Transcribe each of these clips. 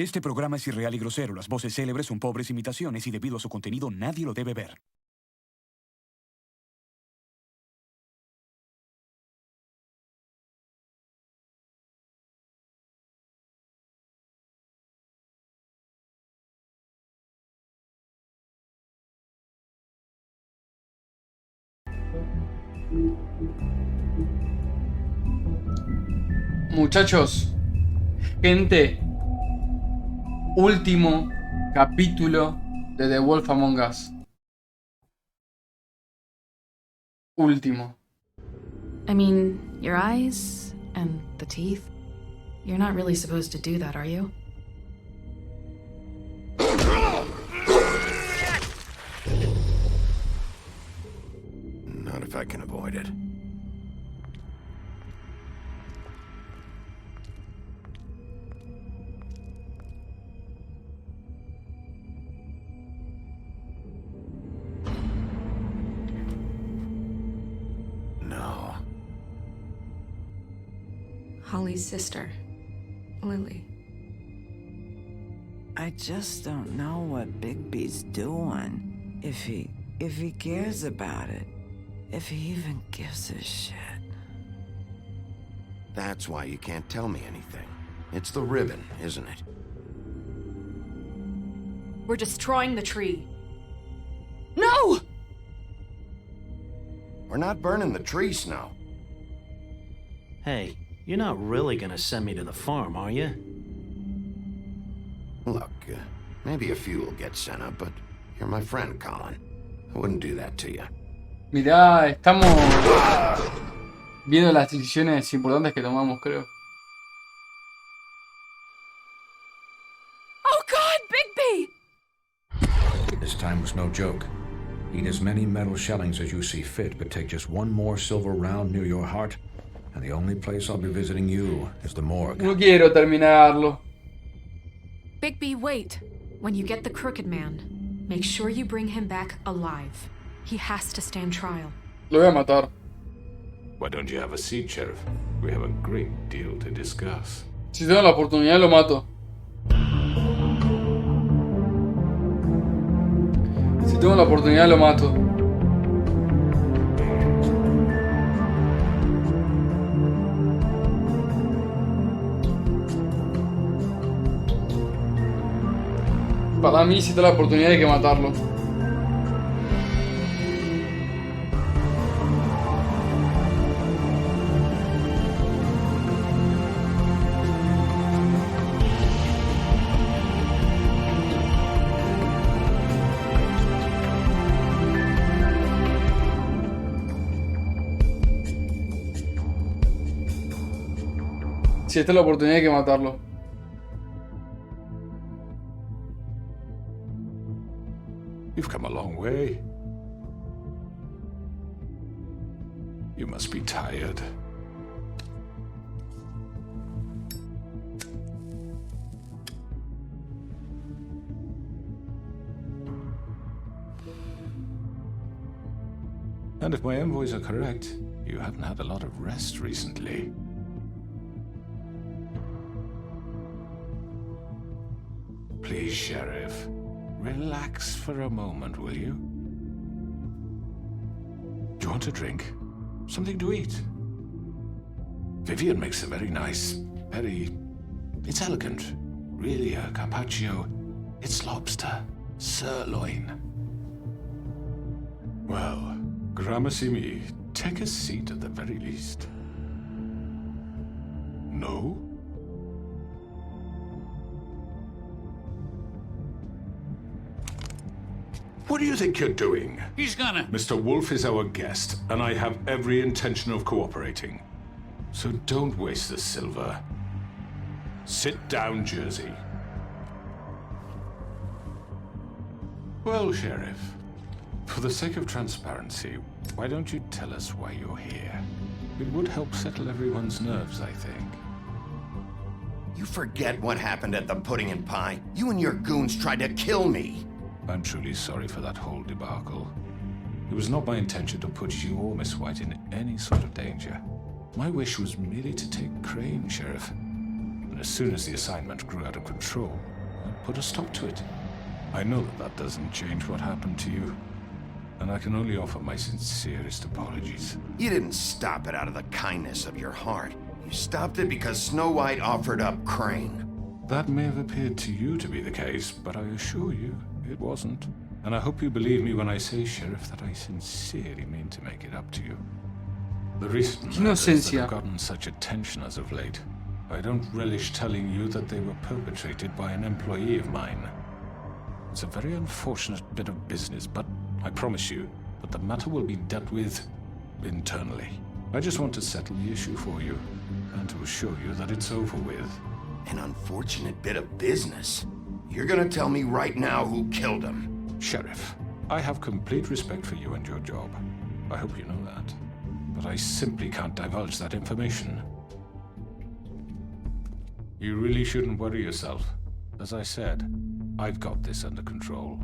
Este programa es irreal y grosero. Las voces célebres son pobres imitaciones y debido a su contenido nadie lo debe ver. Muchachos, gente, último capítulo de The Wolf Among Us. Último. I mean, your eyes and the teeth. You're not really supposed to do that, are you? Not if I can avoid it. No. Holly's sister, Lily. I just don't know what Bigby's doing. If he cares about it. If he even gives a shit. That's why you can't tell me anything. It's the ribbon, isn't it? We're destroying the tree. No! We're not burning the tree, Snow. Hey, you're not really gonna send me to the farm, are you? Look, maybe a few will get sent up, but you're my friend, Colin. I wouldn't do that to you. Mirá, estamos viendo las decisiones importantes que tomamos, creo. Oh God, Bigby! This time was no joke. Eat as many metal shellings as you see fit, but take just one more silver round near your heart, and the only place I'll be visiting you is the morgue. No quiero terminarlo. Bigby, wait. When you get the Crooked Man, make sure you bring him back alive. He has to stand trial. Lo voy a matar. Why don't you have a seat, Sheriff? We have a great deal to discuss. Si tengo la oportunidad lo mato. Si tengo la oportunidad lo mato. Para mí si tengo la oportunidad hay que matarlo. Si esta es la oportunidad hay que matarlo. You've come a long way. You must be tired. And if my envoys are correct, you haven't had a lot of rest recently. Please, Sheriff, relax for a moment, will you? Do you want a drink? Something to eat? Vivian makes a very nice, it's elegant. Really a carpaccio. It's lobster, sirloin. Well, gramercy me, take a seat at the very least. No? What do you think you're doing? He's gonna... Mr. Wolf is our guest, and I have every intention of cooperating. So don't waste the silver. Sit down, Jersey. Well, Sheriff, for the sake of transparency, why don't you tell us why you're here? It would help settle everyone's nerves, I think. You forget what happened at the Pudding and Pie. You and your goons tried to kill me. I'm truly sorry for that whole debacle. It was not my intention to put you or Miss White in any sort of danger. My wish was merely to take Crane, Sheriff. And And as soon as the assignment grew out of control, I put a stop to it. I know that doesn't change what happened to you, and I can only offer my sincerest apologies. You didn't stop it out of the kindness of your heart. You stopped it because Snow White offered up Crane. That may have appeared to you to be the case, but I assure you, it wasn't. And I hope you believe me when I say, Sheriff, that I sincerely mean to make it up to you. The recent murders that have gotten such attention as of late, I don't relish telling you that they were perpetrated by an employee of mine. It's a very unfortunate bit of business, but I promise you that the matter will be dealt with internally. I just want to settle the issue for you, and to assure you that it's over with. An unfortunate bit of business? You're gonna tell me right now who killed him? Sheriff, I have complete respect for you and your job. I hope you know that. But I simply can't divulge that information. You really shouldn't worry yourself. As I said, I've got this under control.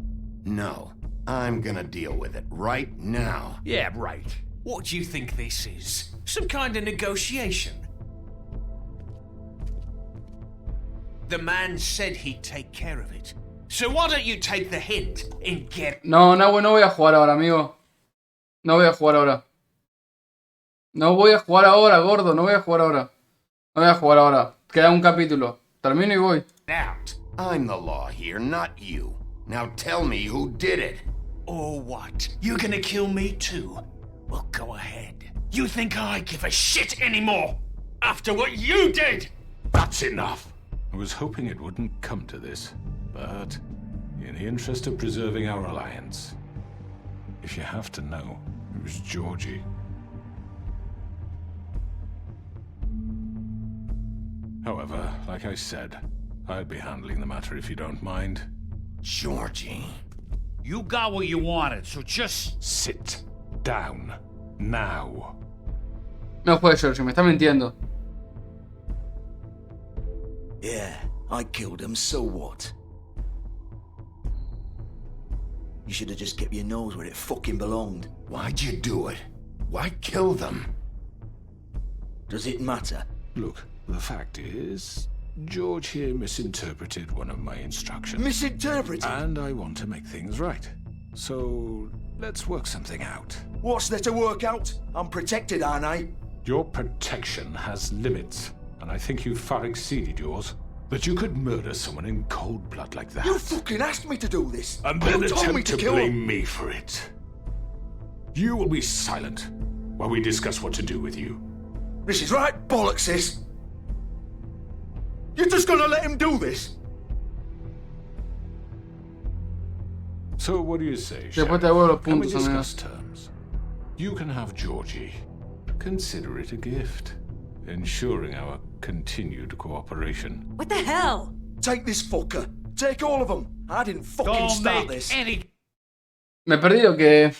No, I'm gonna deal with it right now. Yeah, right. What do you think this is? Some kind of negotiation? The man said he'd take care of it. So why don't you take the hint and get... No voy a jugar ahora, amigo. No voy a jugar ahora. No voy a jugar ahora, gordo. No voy a jugar ahora. No voy a jugar ahora. Queda un capítulo. Termino y voy. out? I'm the law here, not you. Now tell me who did it. Or what? You're gonna kill me too? Well, go ahead. You think I give a shit anymore? After what you did? That's enough. I was hoping it wouldn't come to this, but in the interest of preserving our alliance, if you have to know, it was Georgie. However, like I said, I'll be handling the matter if you don't mind. Georgie. You got what you wanted, so just... Sit down. Now. No fue Georgie, me está mintiendo. Yeah, I killed him, so what? You should have just kept your nose where it fucking belonged. Why'd you do it? Why kill them? Does it matter? Look, the fact is, George here misinterpreted one of my instructions. Misinterpreted? And I want to make things right. So, let's work something out. What's there to work out? I'm protected, aren't I? Your protection has limits, and I think you've far exceeded yours. That you could murder someone in cold blood like that. You fucking asked me to do this. And then you told me attempt to kill blame him. me for it. You will be silent while we discuss what to do with you. This is right bollocks, this. You're just gonna let him do this? So what do you say, Después te devuelvo los Can we puntos, amigo. discuss terms? You can have Georgie. Consider it a gift, ensuring our continued cooperation. What the hell? Take this fucker. Take all of them. I didn't fucking start this. Me perdí lo que...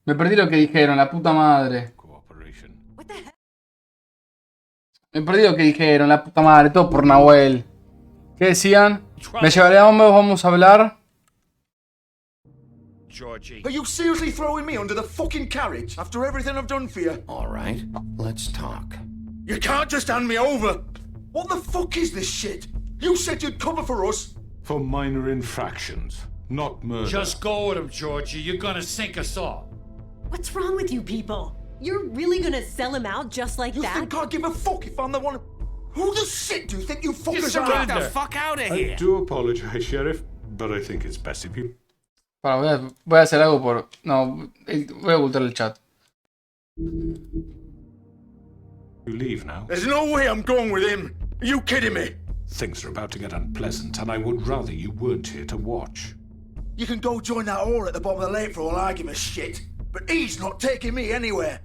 Me perdí lo que dijeron, la puta madre. Cooperation. What the hell? Me perdí lo que dijeron, la puta madre. Todo por Nahuel. ¿Qué decían? Me llevaré a hombres, vamos a hablar. Georgie. Are you seriously throwing me under the fucking carriage after everything I've done for you? All right, let's talk. You can't just hand me over. What the fuck is this shit? You said you'd cover for us. For minor infractions, not murder. Just go with him, Georgie. You're gonna sink us all. What's wrong with you people? You're really gonna sell him out just like You that? think I give a fuck if I'm the one? Who the shit do you think you fuckers are? Get the fuck out of I here. do apologize, Sheriff, but I think it's best if you... Para, voy a hacer algo por... No, voy a ocultar el chat. You leave now. There's no way I'm going with him. Are you kidding me? Things are about to get unpleasant, and I would rather you weren't here to watch. You can go join that whore at the bottom of the lake for all I give a shit. But he's not taking me anywhere.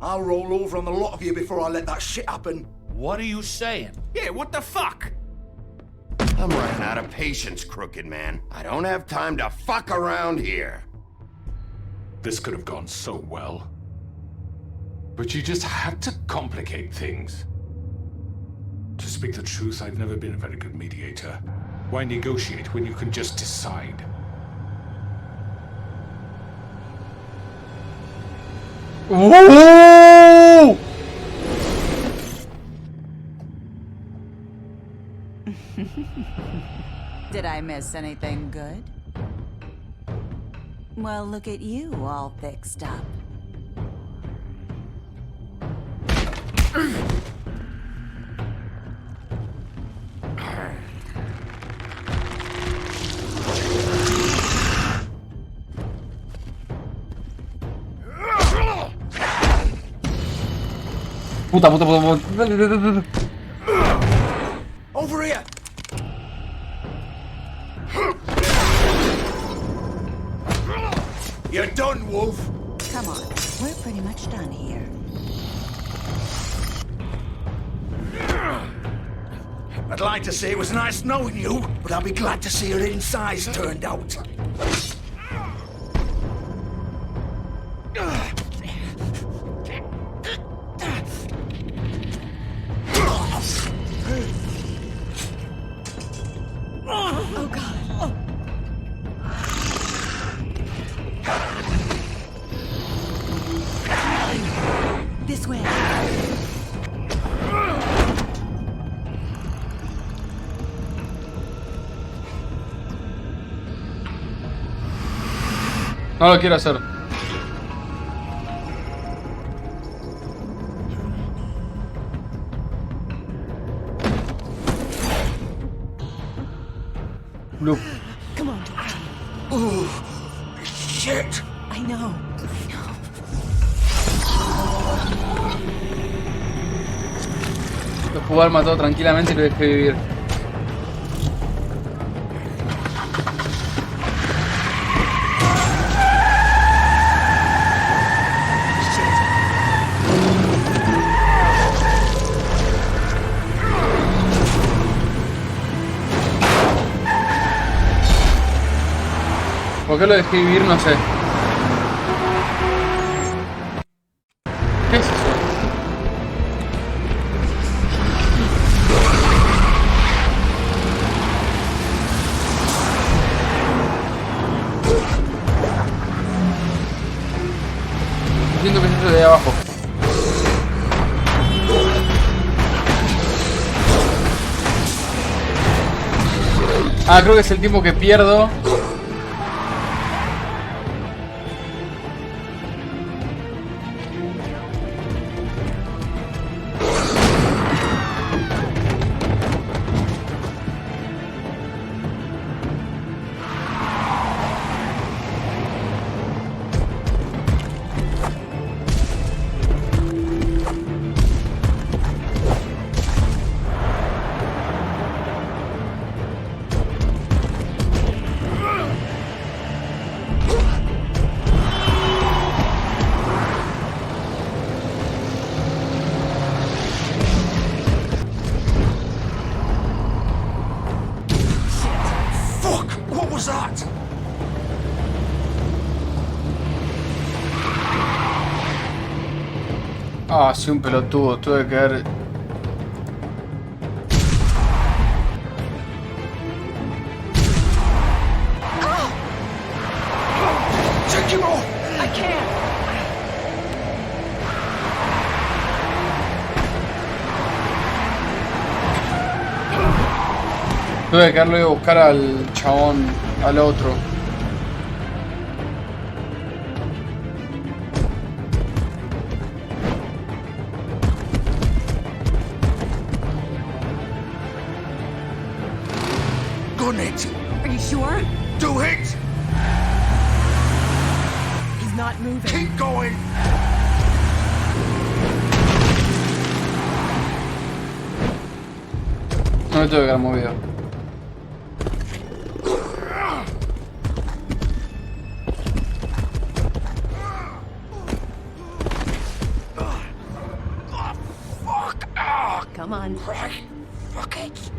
I'll roll over on the lot of you before I let that shit happen. What are you saying? Yeah, what the fuck? I'm running out of patience, crooked man. I don't have time to fuck around here. This could have gone so well. But you just had to complicate things. To speak the truth, I've never been a very good mediator. Why negotiate when you can just decide? ¡Oh! Did I miss anything good? Well, look at you, all fixed up. Puta, puta, puta, puta. Over here! You're done, Wolf! Come on, we're pretty much done here. I'd like to say it was nice knowing you, but I'll be glad to see your insides turned out. Oh God. This way. No lo quiero hacer. Blue. Come on, George. Ooh, shit! I know. Lo pudo haber matado tranquilamente y lo dejé vivir. ¿Por qué lo dejé vivir? No sé. ¿Qué es eso? Entiendo que es eso de ahí abajo. Ah, creo que es el tiempo que pierdo. Ah, sí, un pelotudo. Tuve que ver. Take him off! I can't. Tuve que haberlo ido a buscar al chabón, al otro. Gun it! Are you sure? Do it! He's not moving. Keep going! No me tuve que haber movido. Come on. Right. Fuck it!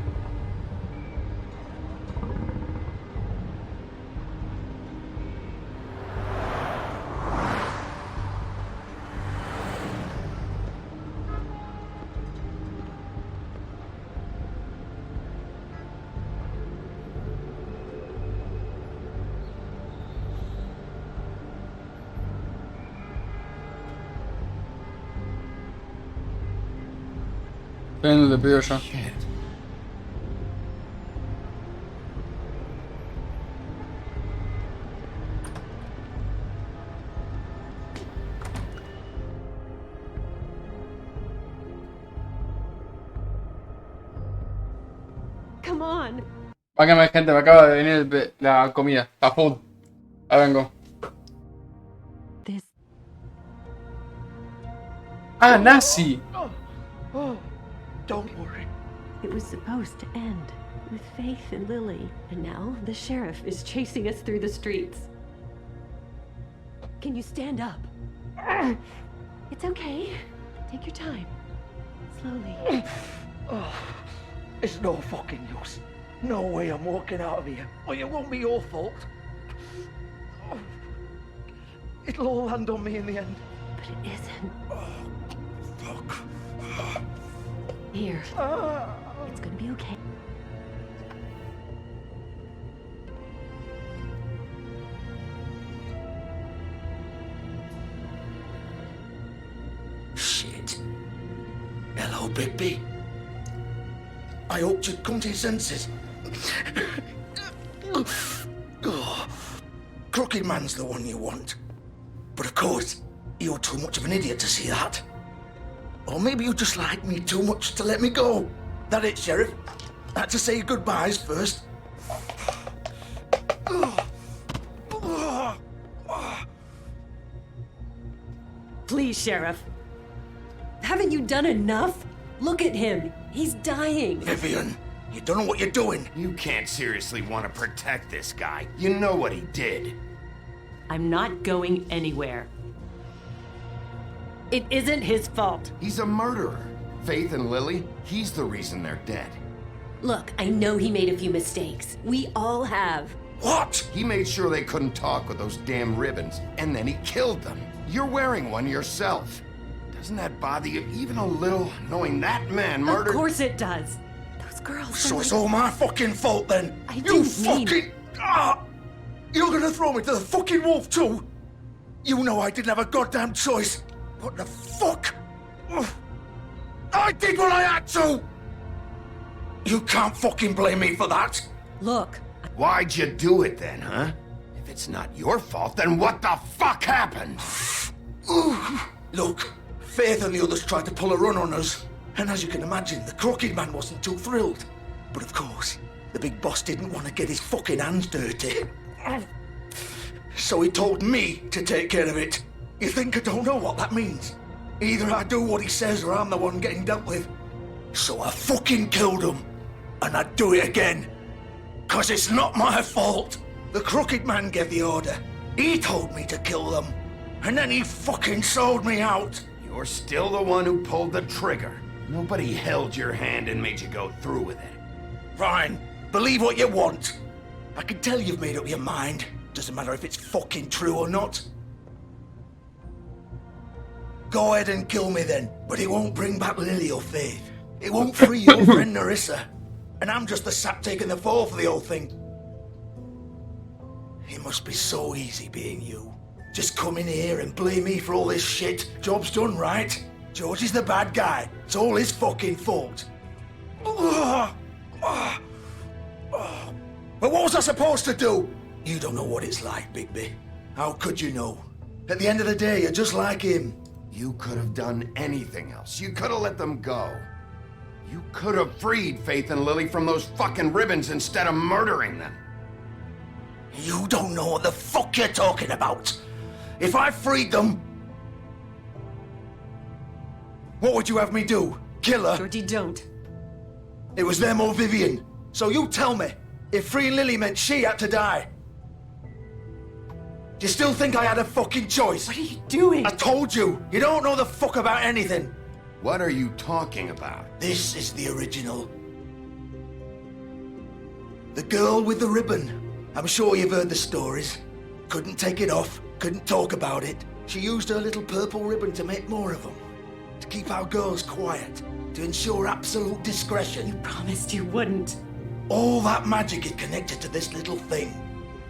Ven, le pido yo. Shit. on. Váyame, gente, me acaba de venir la comida. La food. Ahí vengo. This. Ah, nazi. Oh, don't worry. It was supposed to end with Faith and Lily, and now the sheriff is chasing us through the streets. Can you stand up? It's okay. Take your time. Slowly. Oh, it's no fucking use. No way I'm walking out of here. Well, it won't be your fault. Oh, it'll all land on me in the end. But it isn't. Oh, fuck. Here. It's gonna be okay. Shit. Hello, Bigby. I hoped you'd come to your senses. Oh, Crooked Man's the one you want. But of course, you're too much of an idiot to see that. Or maybe you just like me too much to let me go. That it, Sheriff? I had to say your goodbyes first. Please, Sheriff. Haven't you done enough? Look at him. He's dying. Vivian, you don't know what you're doing. You can't seriously want to protect this guy. You know what he did. I'm not going anywhere. It isn't his fault. He's a murderer. Faith and Lily, he's the reason they're dead. Look, I know he made a few mistakes. We all have. What? He made sure they couldn't talk with those damn ribbons, and then he killed them. You're wearing one yourself. Doesn't that bother you even a little, knowing that man murdered? Of course it does. Those girls. So it's all my fucking fault then? I You didn't mean- fucking... You're gonna throw me to the fucking wolf too? You know I didn't have a goddamn choice. What the fuck? Ugh. I did what I had to! You can't fucking blame me for that. Look. Why'd you do it then, huh? If it's not your fault, then what the fuck happened? Look, Faith and the others tried to pull a run on us. And as you can imagine, the Crooked Man wasn't too thrilled. But of course, the big boss didn't want to get his fucking hands dirty. So he told me to take care of it. You think I don't know what that means? Either I do what he says or I'm the one getting dealt with. So I fucking killed him. And I'd do it again. 'Cause it's not my fault. The Crooked Man gave the order. He told me to kill them. And then he fucking sold me out. You're still the one who pulled the trigger. Nobody held your hand and made you go through with it. Fine. Believe what you want. I can tell you've made up your mind. Doesn't matter if it's fucking true or not. Go ahead and kill me then. But it won't bring back Lily or Faith. It won't free your friend Narissa. And I'm just the sap taking the fall for the whole thing. It must be so easy being you. Just come in here and blame me for all this shit. Job's done, right? George is the bad guy. It's all his fucking fault. But what was I supposed to do? You don't know what it's like, Bigby. How could you know? At the end of the day, you're just like him. You could have done anything else. You could have let them go. You could have freed Faith and Lily from those fucking ribbons instead of murdering them. You don't know what the fuck you're talking about. If I freed them... What would you have me do? Kill her? Georgie, don't. It was them or Vivian. So you tell me, if freeing Lily meant she had to die, do you still think I had a fucking choice? What are you doing? I told you, you don't know the fuck about anything. What are you talking about? This is the original. The girl with the ribbon. I'm sure you've heard the stories. Couldn't take it off, couldn't talk about it. She used her little purple ribbon to make more of them. To keep our girls quiet. To ensure absolute discretion. You promised you wouldn't. All that magic is connected to this little thing.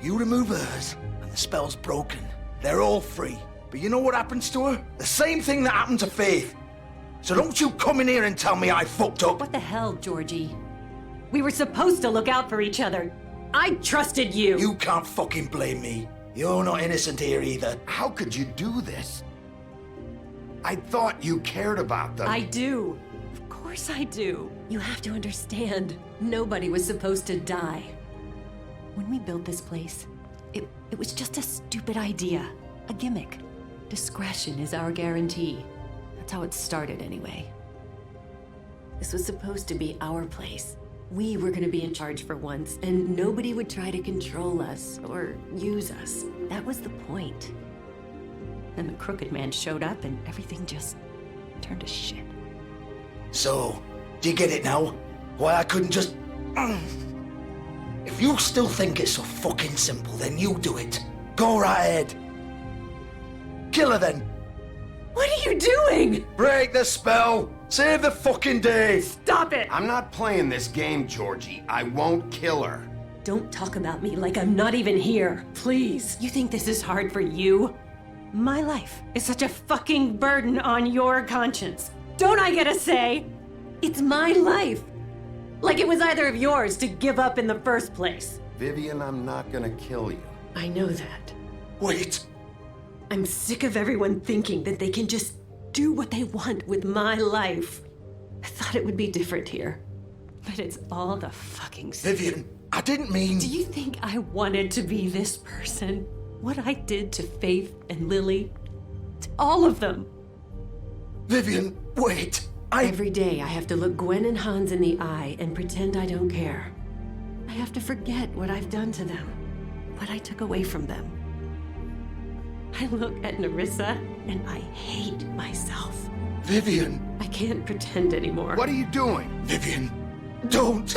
You remove hers, and the spell's broken. They're all free. But you know what happens to her? The same thing that happened to Faith. So don't you come in here and tell me I fucked up. What the hell, Georgie? We were supposed to look out for each other. I trusted you. You can't fucking blame me. You're not innocent here either. How could you do this? I thought you cared about them. I do. Of course course I do. You have to understand, nobody was supposed to die. When we built this place, it was just a stupid idea, a gimmick. Discretion is our guarantee. That's how it started anyway. This was supposed to be our place. We were gonna be in charge for once, and nobody would try to control us or use us. That was the point. Then the crooked man showed up and everything just turned to shit. So, do you get it now? Why I couldn't just... If you still think it's so fucking simple, then you do it. Go right ahead. Kill her then. What are you doing? Break the spell. Save the fucking day. Stop it! I'm not playing this game, Georgie. I won't kill her. Don't talk about me like I'm not even here, please. You think this is hard for you? My life is such a fucking burden on your conscience. Don't I get a say? It's my life. Like it was either of yours to give up in the first place. Vivian, I'm not gonna kill you. I know that. Wait. I'm sick of everyone thinking that they can just do what they want with my life. I thought it would be different here. But it's all the fucking same. Vivian, I didn't mean... Do you think I wanted to be this person? What I did to Faith and Lily? To all of them. Vivian, wait. Every day I have to look Gwen and Hans in the eye and pretend I don't care. I have to forget what I've done to them. What I took away from them. I look at Nerissa and I hate myself. Vivian. I can't pretend anymore. What are you doing? Vivian, don't.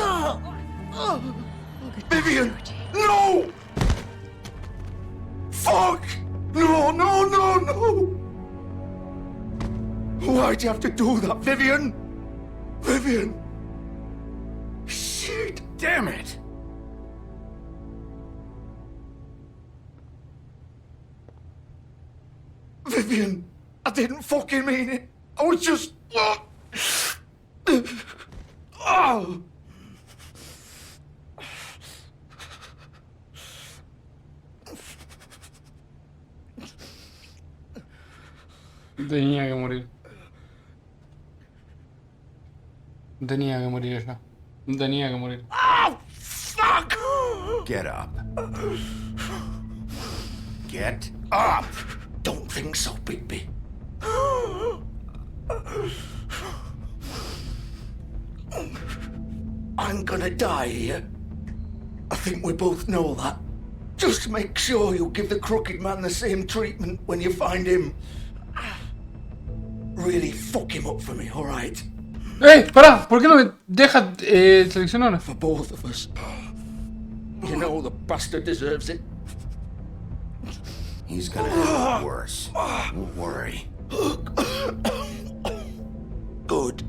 Vivian, Georgie. no! Fuck! No, no, no, no! Why'd you have to do that, Vivian? Vivian! Shit! Damn it! Vivian, I didn't fucking mean it. I was just... Oh. Tenía que morir. Tenía que morir ella. Tenía que morir. Oh, fuck! Get up. Get up! Don't think so, Bigby. I'm gonna die here. I think we both know that. Just make sure you give the crooked man the same treatment when you find him. Really fuck him up for me, alright? ¡Ey! ¡Para! ¿Por qué no me deja seleccionar? For both of us. You know the bastard deserves it. He's gonna have it worse. Don't worry. Good.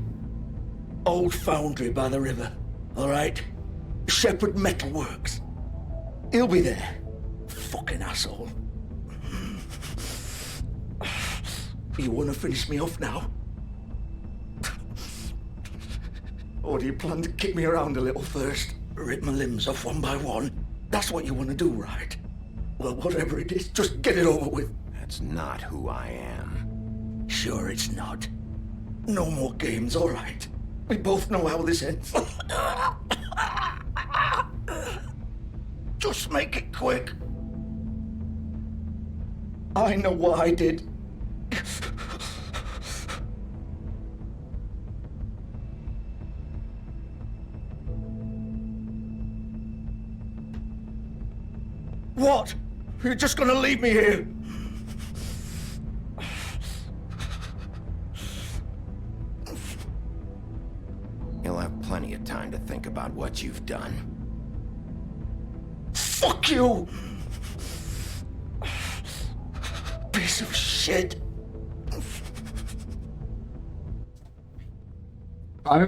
Old foundry by the river, alright? Shepherd Metalworks. He'll be there. Fucking asshole. You wanna finish me off now? Or do you plan to kick me around a little first? Rip my limbs off one by one? That's what you wanna do, right? Well, whatever it is, just get it over with. That's not who I am. Sure it's not. No more games, alright? We both know how this ends. Just make it quick. I know what I did. What? You're just gonna leave me here? You'll have plenty of time to think about what you've done. Fuck you! Piece of shit. A mí,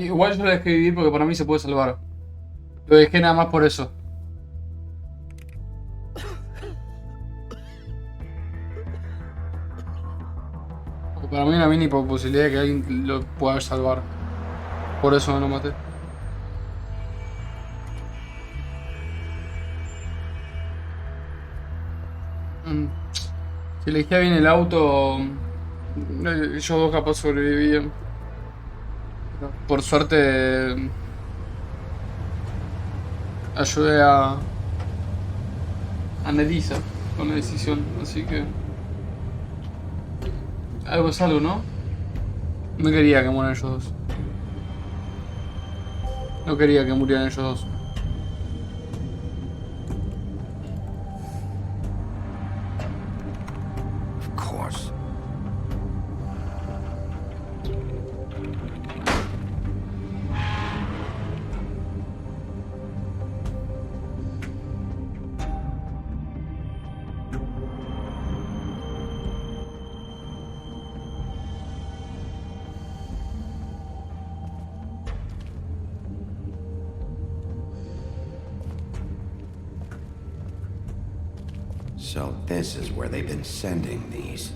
igual yo lo dejé vivir porque para mí se puede salvar. Lo dejé nada más por eso. Porque para mí no hay una mini posibilidad de que alguien lo pueda salvar. Por eso no lo maté. Si elegía bien el auto, ellos dos capaz sobrevivían. Por suerte ayudé a Nelisa con la decisión, así que algo es algo, ¿no? No quería que mueran ellos dos. No quería que murieran ellos dos. Of course. So this is where they've been sending these.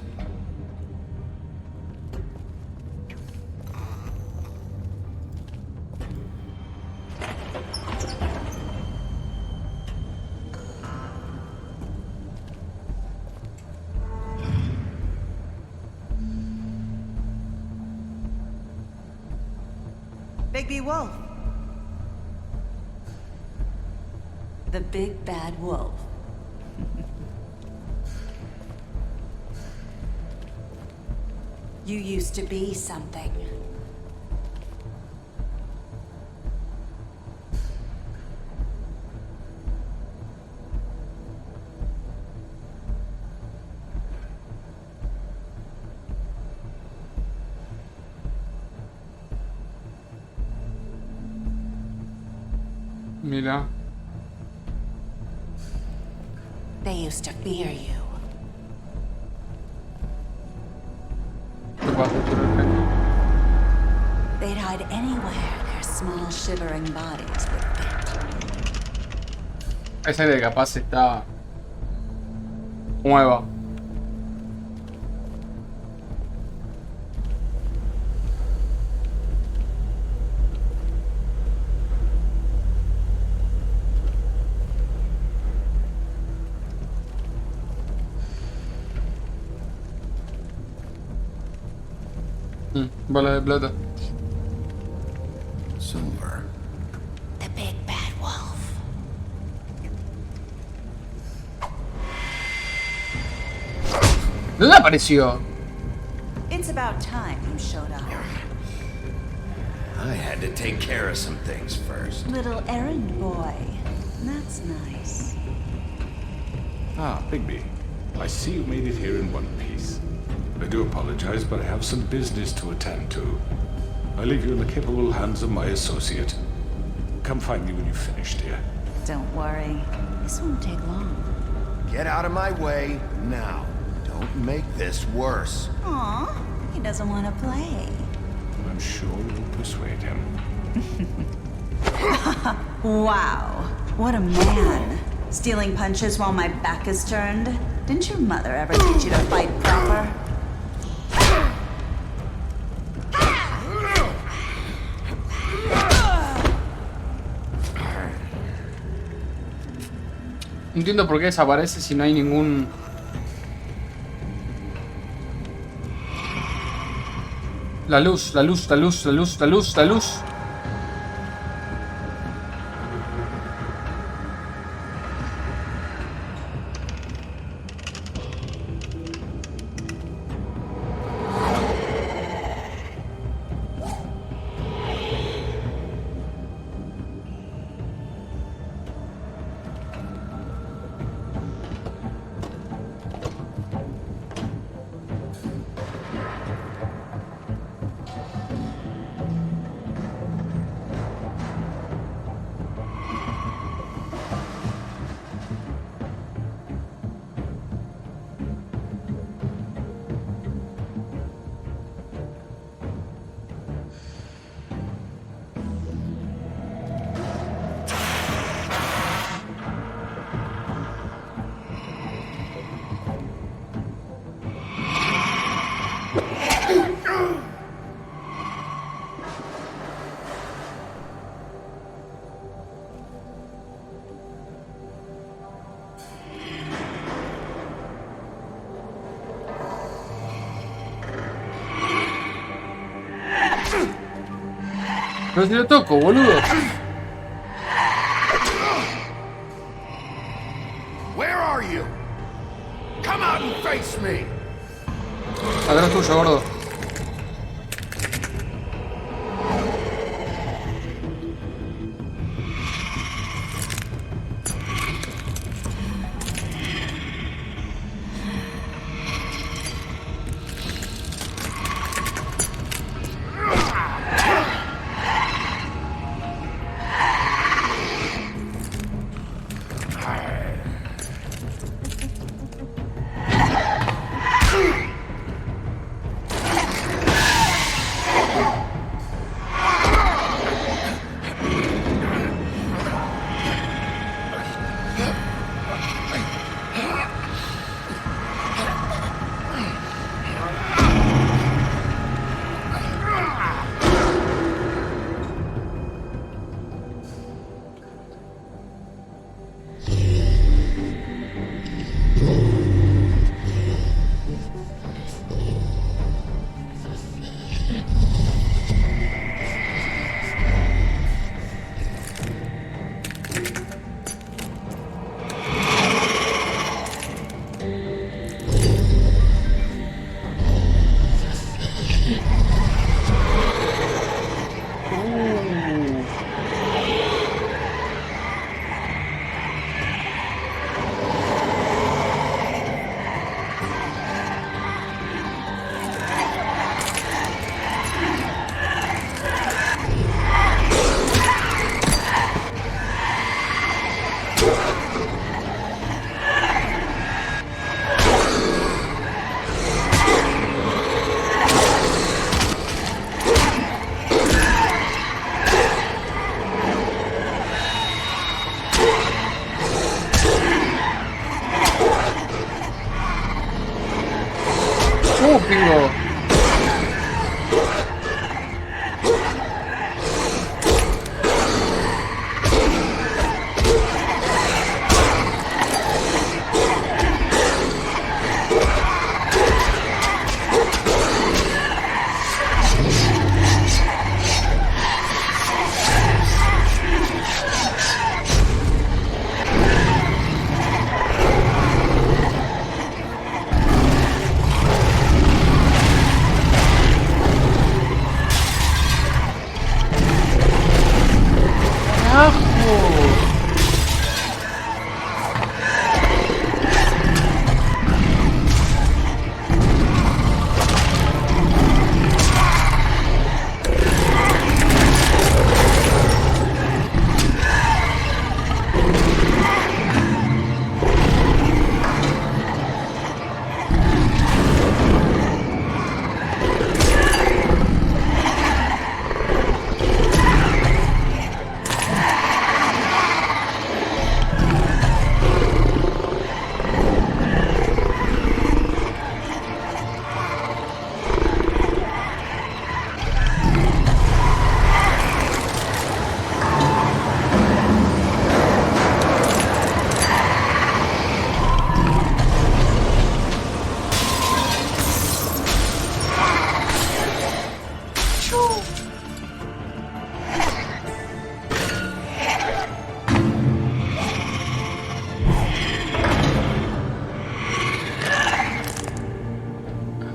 Bigby Wolf. The big bad wolf. You used to be something. Mira. They used to fear you. They'd hide anywhere their small shivering bodies would fit. Esa de capaz está nueva. Balas de plata. Silver. The big bad wolf. ¿De dónde apareció? It's about time you showed up. I had to take care of some things first. Little errand boy. That's nice. Ah, Bigby. I see you made it here in one piece. I do apologize, but I have some business to attend to. I leave you in the capable hands of my associate. Come find me when you've finished here. Don't worry. This won't take long. Get out of my way now. Don't make this worse. Aw, he doesn't want to play. I'm sure you'll persuade him. Wow, what a man. Stealing punches while my back is turned? Didn't your mother ever teach you to fight proper? No entiendo por qué desaparece si no hay ningún... La luz, la luz, la luz, la luz, la luz, la luz. Pero si lo toco, boludo. Where are you? Come out and face me. Atrás tuyo, gordo. Bingo.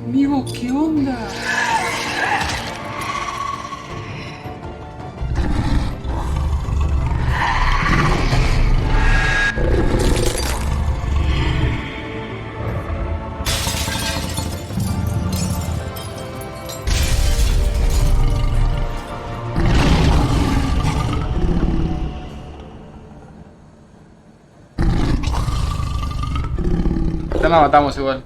Amigo, ¿qué onda? Ya la matamos igual.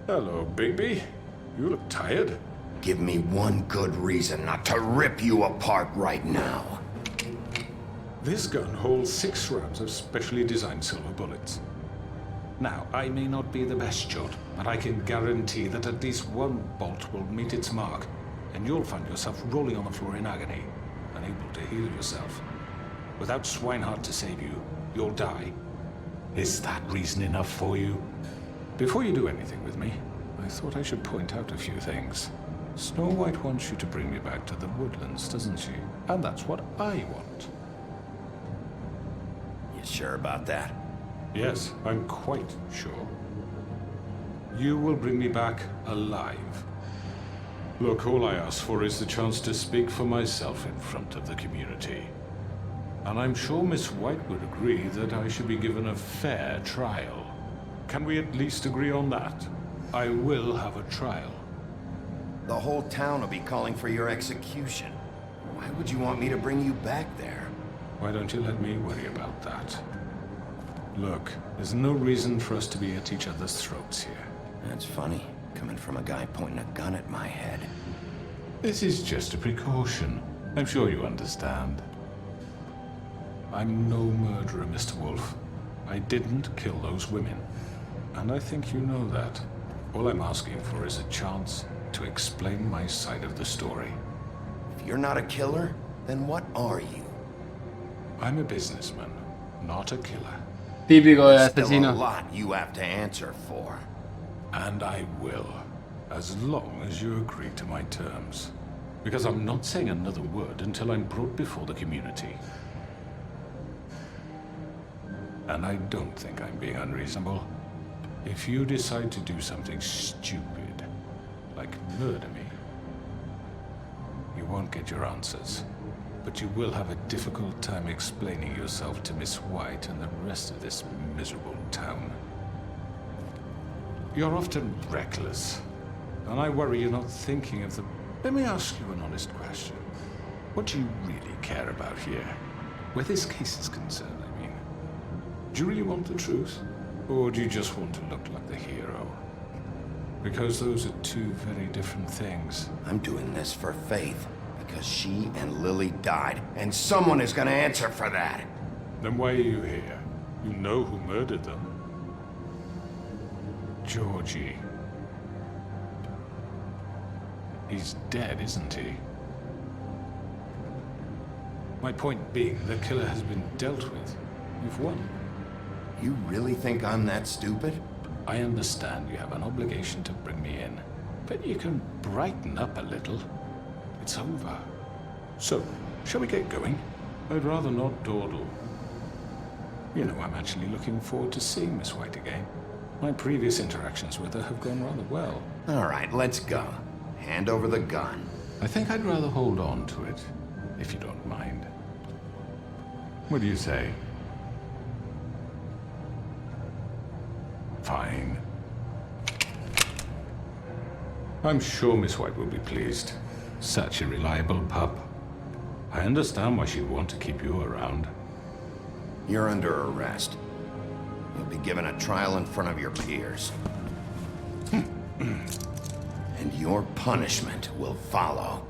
Hello, Bigby. You look tired. Give me one good reason not to rip you apart right now. This gun holds 6 rounds of specially designed silver bullets. Now, I may not be the best shot, but I can guarantee that at least one bolt will meet its mark, and you'll find yourself rolling on the floor in agony, unable to heal yourself. Without Swinehart to save you, you'll die. Is that reason enough for you? Before you do anything with me, I thought I should point out a few things. Snow White wants you to bring me back to the woodlands, doesn't she? And that's what I want. You sure about that? Yes, I'm quite sure. You will bring me back alive. Look, all I ask for is the chance to speak for myself in front of the community. And I'm sure Miss White would agree that I should be given a fair trial. Can we at least agree on that? I will have a trial. The whole town will be calling for your execution. Why would you want me to bring you back there? Why don't you let me worry about that? Look, there's no reason for us to be at each other's throats here. That's funny, coming from a guy pointing a gun at my head. This is just a precaution. I'm sure you understand. I'm no murderer, Mr. Wolf. I didn't kill those women. And I think you know that. All I'm asking for is a chance to explain my side of the story. If you're not a killer, then what are you? I'm a businessman, not a killer. Típico de There's still a asesino. lot you have to answer for. And I will, as long as you agree to my terms. Because I'm not saying another word until I'm brought before the community. And I don't think I'm being unreasonable. If you decide to do something stupid, like murder me, you won't get your answers. But you will have a difficult time explaining yourself to Miss White and the rest of this miserable town. You're often reckless, and I worry you're not thinking of the... Let me ask you an honest question. What do you really care about here? Where this case is concerned, I mean. Do you really want the truth? Or do you just want to look like the hero? Because those are two very different things. I'm doing this for Faith, because she and Lily died, and someone is gonna answer for that. Then why are you here? You know who murdered them. Georgie. He's dead, isn't he? My point being, the killer has been dealt with. You've won. You really think I'm that stupid? I understand you have an obligation to bring me in, but you can brighten up a little. It's over. So, shall we get going? I'd rather not dawdle. You know, I'm actually looking forward to seeing Miss White again. My previous interactions with her have gone rather well. All right, let's go. Hand over the gun. I think I'd rather hold on to it, if you don't mind. What do you say? Fine. I'm sure Miss White will be pleased. Such a reliable pup. I understand why she'd want to keep you around. You're under arrest. You'll be given a trial in front of your peers. And your punishment will follow.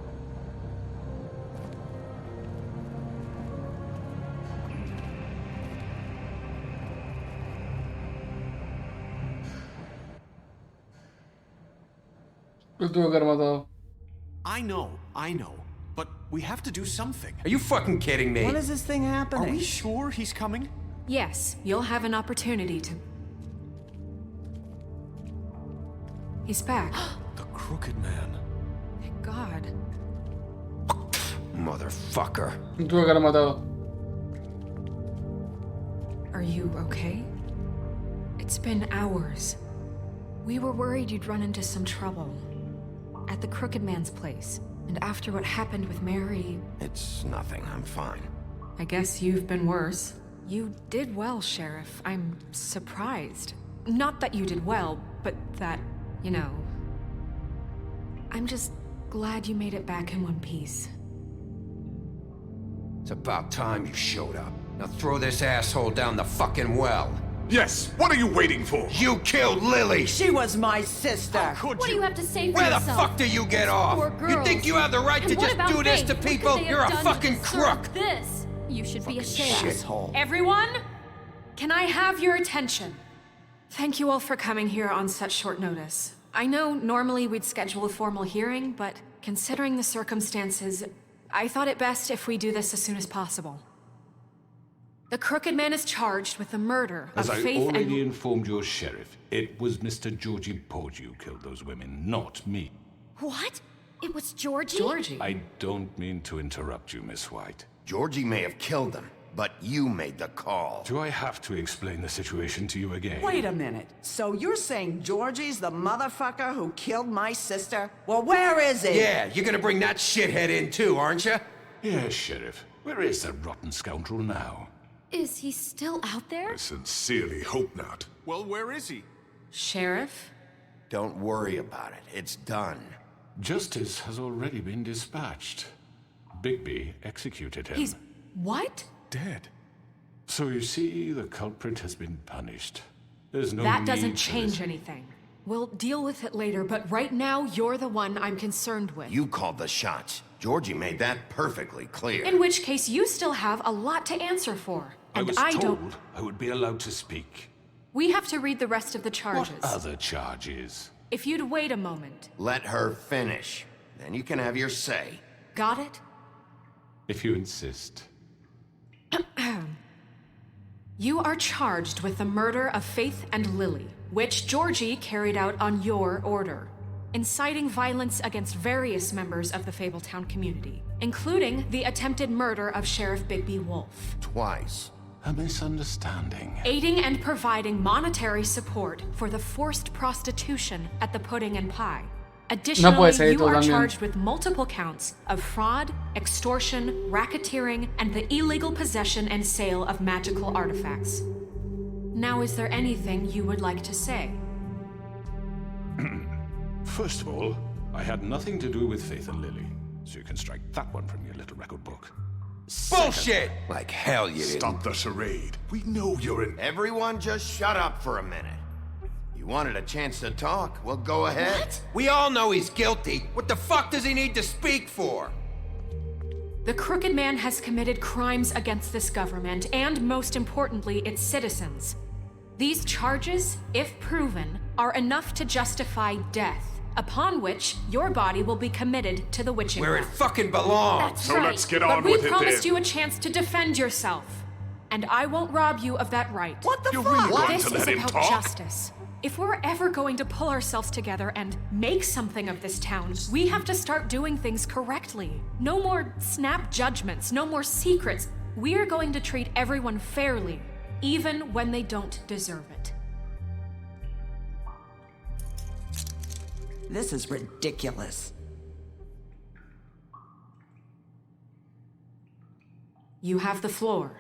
Lo tuvo que haber matado. I know. But we have to do something. Are you fucking kidding me? When is this thing happening? Are we sure he's coming? Yes, you'll have an opportunity to... He's back. The Crooked Man. Thank God. Motherfucker. Lo tuvo que haber matado. Are you okay? It's been hours. We were worried you'd run into some trouble. At the Crooked Man's place. And after what happened with Mary... It's nothing. I'm fine. I guess you've been worse. You did well, Sheriff. I'm surprised. Not that you did well, but that, you know... I'm just glad you made it back in one piece. It's about time you showed up. Now throw this asshole down the fucking well. Yes, what are you waiting for? You killed Lily! She was my sister. Could What do you have to say for Where the yourself? fuck do you get off? Poor You girls. think you have the right And to what just about do this Faith? to What could people? they have You're a done to fucking deserve crook! This. You should be ashamed. Shithole. Everyone, can I have your attention? Thank you all for coming here on such short notice. I know normally we'd schedule a formal hearing, but considering the circumstances, I thought it best if we do this as soon as possible. The Crooked Man is charged with the murder of As I Faith already and... informed your sheriff, it was Mr. Georgie Porgy who killed those women, not me. What? It was Georgie? Georgie? I don't mean to interrupt you, Miss White. Georgie may have killed them, but you made the call. Do I have to explain the situation to you again? Wait a minute. So you're saying Georgie's the motherfucker who killed my sister? Well, where is he? Yeah, you're gonna bring that shithead in too, aren't you? Yes, Sheriff. Where is that rotten scoundrel now? Is he still out there? I sincerely hope not. Well, where is he? Sheriff? Don't worry about it. It's done. Justice has already been dispatched. Bigby executed him. He's... what? Dead. So you see, the culprit has been punished. There's no That need doesn't for change this. anything. We'll deal with it later, but right now, you're the one I'm concerned with. You called the shots. Georgie made that perfectly clear. In which case, you still have a lot to answer for. I And was I told don't... I would be allowed to speak. We have to read the rest of the charges. What other charges? If you'd wait a moment. Let her finish. Then you can have your say. Got it? If you insist. You are charged with the murder of Faith and Lily, which Georgie carried out on your order, inciting violence against various members of the Fabletown community, including the attempted murder of Sheriff Bigby Wolf. Twice. A misunderstanding. Aiding and providing monetary support for the forced prostitution at the Pudding and Pie. Additionally, puede ser you todo are también. charged with multiple counts of fraud, extortion, racketeering, and the illegal possession and sale of magical artifacts. Now, is there anything you would like to say? First of all, I had nothing to do with Faith and Lily, so you can strike that one from your little record book. Bullshit! Like hell you didn't. Stop the charade. We know you're an... Everyone just shut up for a minute. You wanted a chance to talk? Well, go ahead. What? We all know he's guilty. What the fuck does he need to speak for? The Crooked Man has committed crimes against this government and, most importantly, its citizens. These charges, if proven, are enough to justify death, upon which your body will be committed to the witching Where it rack. fucking belongs. That's So right. let's get But on we with it promised then. you a chance to defend yourself, and I won't rob you of that right. What the You're fuck? really going This to is let him about talk? justice. If we're ever going to pull ourselves together and make something of this town, we have to start doing things correctly. No more snap judgments, no more secrets. We're going to treat everyone fairly, even when they don't deserve it. This is ridiculous. You have the floor.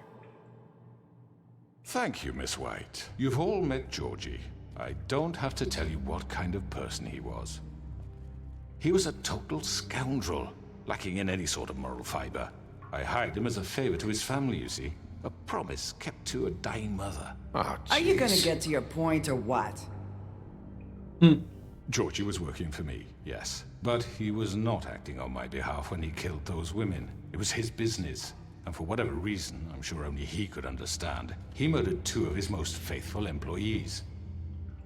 Thank you, Miss White. You've all met Georgie. I don't have to tell you what kind of person he was. He was a total scoundrel, lacking in any sort of moral fiber. I hired him as a favor to his family, you see. A promise kept to a dying mother. Oh, Are you gonna jeez. get to your point or what? Georgie was working for me, yes. But he was not acting on my behalf when he killed those women. It was his business. And for whatever reason, I'm sure only he could understand, he murdered 2 of his most faithful employees.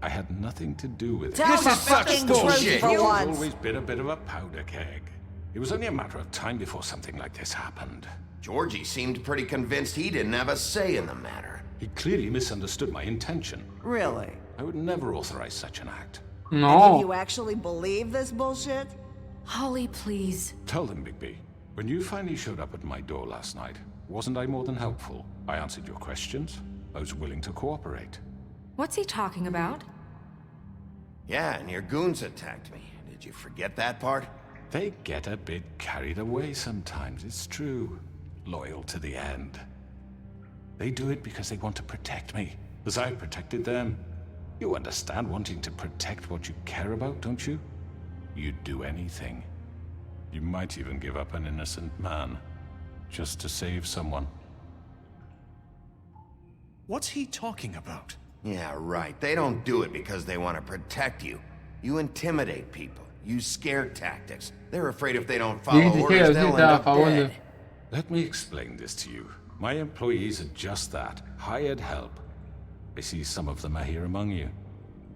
I had nothing to do with it. Tell This the is such fucking bullshit. truth for He's once. always been a bit of a powder keg. It was only a matter of time before something like this happened. Georgie seemed pretty convinced he didn't have a say in the matter. He clearly misunderstood my intention. Really? I would never authorize such an act. Any of No. you actually believe this bullshit? Holly, please. Tell them, Bigby, when you finally showed up at my door last night, wasn't I more than helpful? I answered your questions. I was willing to cooperate. What's he talking about? Yeah, and your goons attacked me. Did you forget that part? They get a bit carried away sometimes, it's true. Loyal to the end. They do it because they want to protect me, as I protected them. You understand wanting to protect what you care about, don't you? You'd do anything. You might even give up an innocent man, just to save someone. What's he talking about? Yeah, right. They don't do it because they want to protect you. You intimidate people. Use scare tactics. They're afraid if they don't follow orders, they'll end up dead. Let me explain this to you. My employees are just that. Hired help. I see some of them are here among you.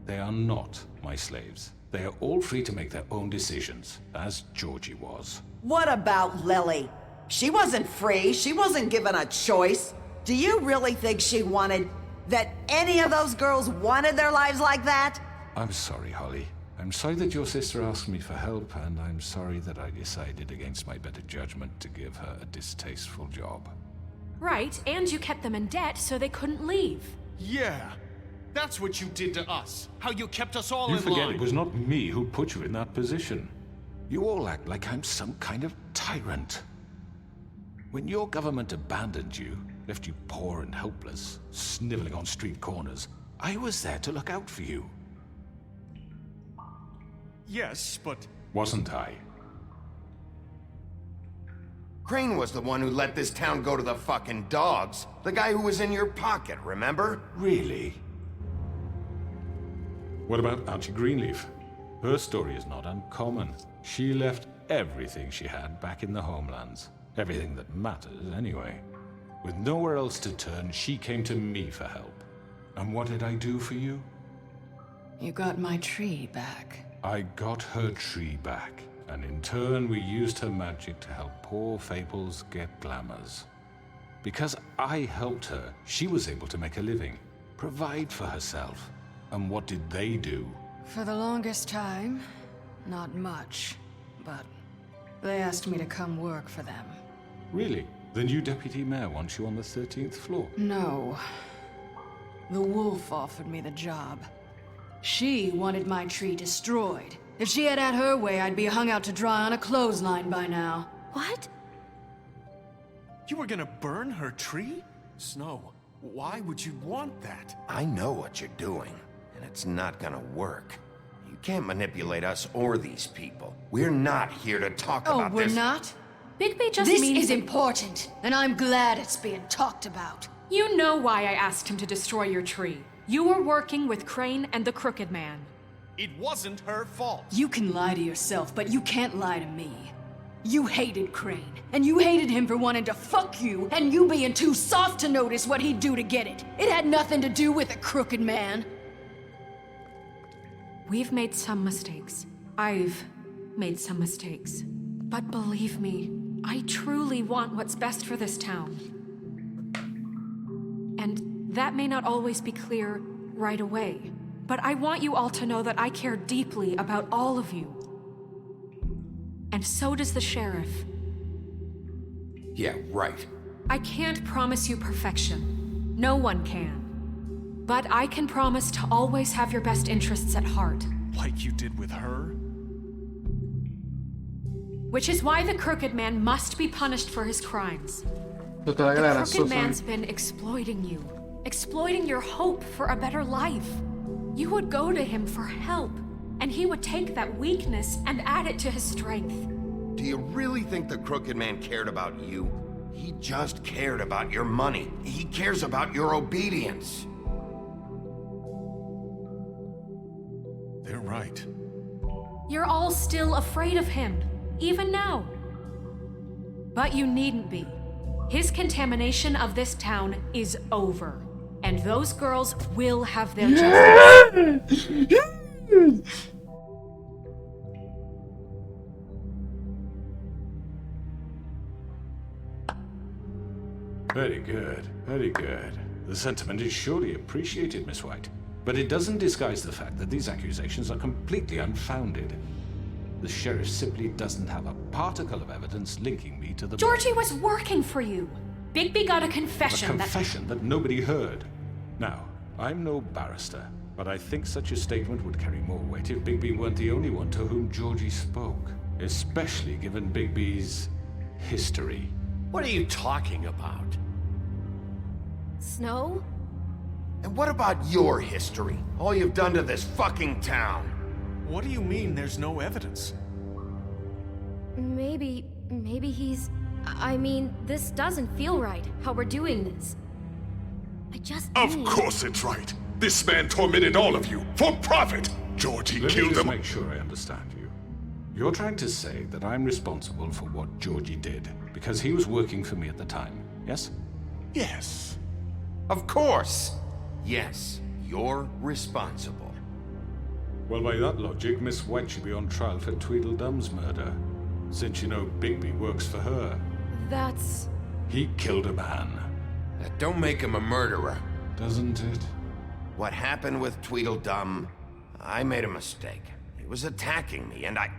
They are not my slaves. They are all free to make their own decisions, as Georgie was. What about Lily? She wasn't free. She wasn't given a choice. Do you really think she wanted... that any of those girls wanted their lives like that? I'm sorry, Holly. I'm sorry that your sister asked me for help, and I'm sorry that I decided against my better judgment to give her a distasteful job. Right, and you kept them in debt so they couldn't leave. Yeah, that's what you did to us. How you kept us all You in forget line. it was not me who put you in that position. You all act like I'm some kind of tyrant. When your government abandoned you, left you poor and helpless, sniveling on street corners, I was there to look out for you. Yes, but... Wasn't I? Crane was the one who let this town go to the fucking dogs. The guy who was in your pocket, remember? Really? What about Auntie Greenleaf? Her story is not uncommon. She left everything she had back in the homelands. Everything that matters, anyway. With nowhere else to turn, she came to me for help. And what did I do for you? You got my tree back. I got her tree back, and in turn we used her magic to help poor Fables get glamours. Because I helped her, she was able to make a living, provide for herself. And what did they do? For the longest time, not much, but they asked me to come work for them. Really? The new deputy mayor wants you on the 13th floor? No. The wolf offered me the job. She wanted my tree destroyed. If she had her way, I'd be hung out to dry on a clothesline by now. What? You were gonna burn her tree? Snow, why would you want that? I know what you're doing, and it's not gonna work. You can't manipulate us or these people. We're not here to talk about this. Oh, we're not? Bigby just This means... is important, and I'm glad it's being talked about. You know why I asked him to destroy your tree. You were working with Crane and the Crooked Man. It wasn't her fault. You can lie to yourself, but you can't lie to me. You hated Crane, and you hated him for wanting to fuck you, and you being too soft to notice what he'd do to get it. It had nothing to do with the Crooked Man. We've made some mistakes. I've made some mistakes. But believe me, I truly want what's best for this town. And that may not always be clear right away, but I want you all to know that I care deeply about all of you. And so does the sheriff. Yeah, right. I can't promise you perfection. No one can. But I can promise to always have your best interests at heart. Like you did with her? Which is why the Crooked Man must be punished for his crimes. The Crooked Crooked Man's been exploiting you. Exploiting your hope for a better life. You would go to him for help, and he would take that weakness and add it to his strength. Do you really think the Crooked Man cared about you? He just cared about your money. He cares about your obedience. They're right. You're all still afraid of him, even now. But you needn't be. His contamination of this town is over, and those girls will have their justice. Very good, very good. The sentiment is surely appreciated, Miss White. But it doesn't disguise the fact that these accusations are completely unfounded. The sheriff simply doesn't have a particle of evidence linking me to the... Georgie was working for you. Bigby got a confession. A confession that nobody heard. Now, I'm no barrister, but I think such a statement would carry more weight if Bigby weren't the only one to whom Georgie spoke. Especially given Bigby's history. What are you talking about? Snow? And what about your history? All you've done to this fucking town? What do you mean there's no evidence? Maybe he's... I mean, this doesn't feel right, how we're doing this. I just Of course it's right. This man tormented all of you for profit. Georgie killed them. Make sure I understand you. You're trying to say that I'm responsible for what Georgie did because he was working for me at the time, yes? Yes. Of course. Yes, you're responsible. Well, by that logic, Miss White should be on trial for Tweedledum's murder, since you know Bigby works for her. That's... He killed a man. That don't make him a murderer. Doesn't it? What happened with Tweedledum, I made a mistake. He was attacking me, and I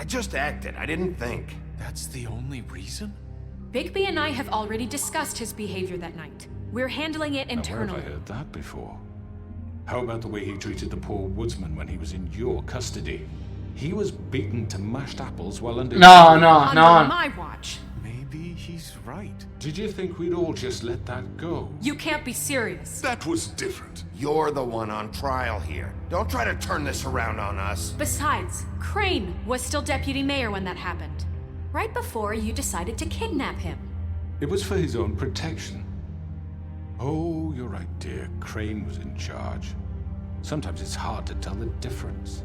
just acted. I didn't think. That's the only reason? Bigby and I have already discussed his behavior that night. We're handling it internally. Where have I heard that before? How about the way he treated the poor woodsman when he was in your custody? He was beaten to mashed apples while under... Under my watch. Maybe he's right. Did you think we'd all just let that go? You can't be serious. That was different. You're the one on trial here. Don't try to turn this around on us. Besides, Crane was still deputy mayor when that happened. Right before you decided to kidnap him. It was for his own protection. Oh, you're right, dear. Crane was in charge. Sometimes it's hard to tell the difference.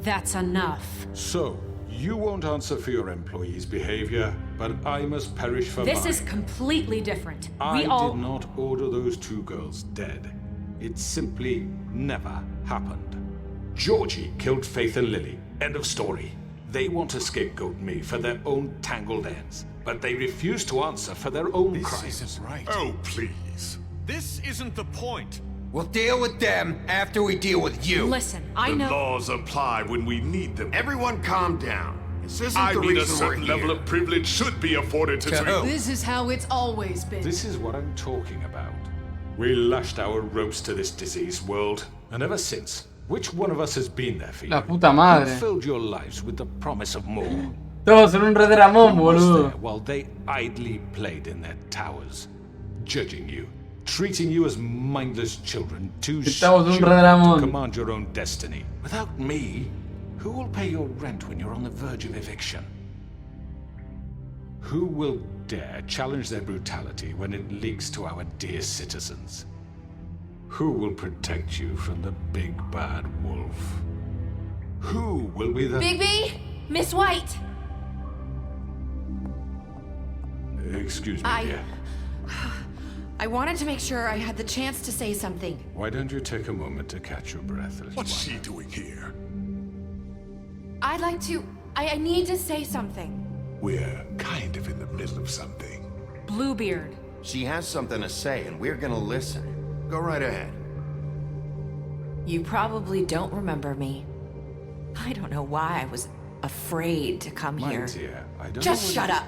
That's enough. So, you won't answer for your employees' behavior, but I must perish for mine. This is completely different. I did not order those two girls dead. It simply never happened. Georgie killed Faith and Lily. End of story. They want to scapegoat me for their own tangled ends, but they refuse to answer for their own crimes. This isn't right. Oh, please. This isn't the point. We'll deal with them after we deal with you. Listen, I know... The laws apply when we need them. Everyone calm down. This isn't I the mean, a reason we're certain here. level of privilege should be afforded to who? This is how it's always been. This is what I'm talking about. We lashed our ropes to this diseased world, and ever since, which one of us has been there for you? La puta madre. Who filled your lives with the promise of more? Todos en un Red Ramón, Who was boludo. there while they idly played in their towers, judging you, treating you as mindless children, too Estamos en un stupid Red to Ramón. command your own destiny. Without me, who will pay your rent when you're on the verge of eviction? Who will dare challenge their brutality when it leaks to our dear citizens? Who will protect you from the big bad wolf? Who will be the... Bigby! Miss White! Excuse me, dear. I wanted to make sure I had the chance to say something. Why don't you take a moment to catch your breath, little What's she doing here? I'd like to... I need to say something. We're kind of in the middle of something. Bluebeard. She has something to say, and we're gonna listen. Go right ahead. You probably don't remember me. I don't know why I was afraid to come My here. dear, I don't Just know shut up.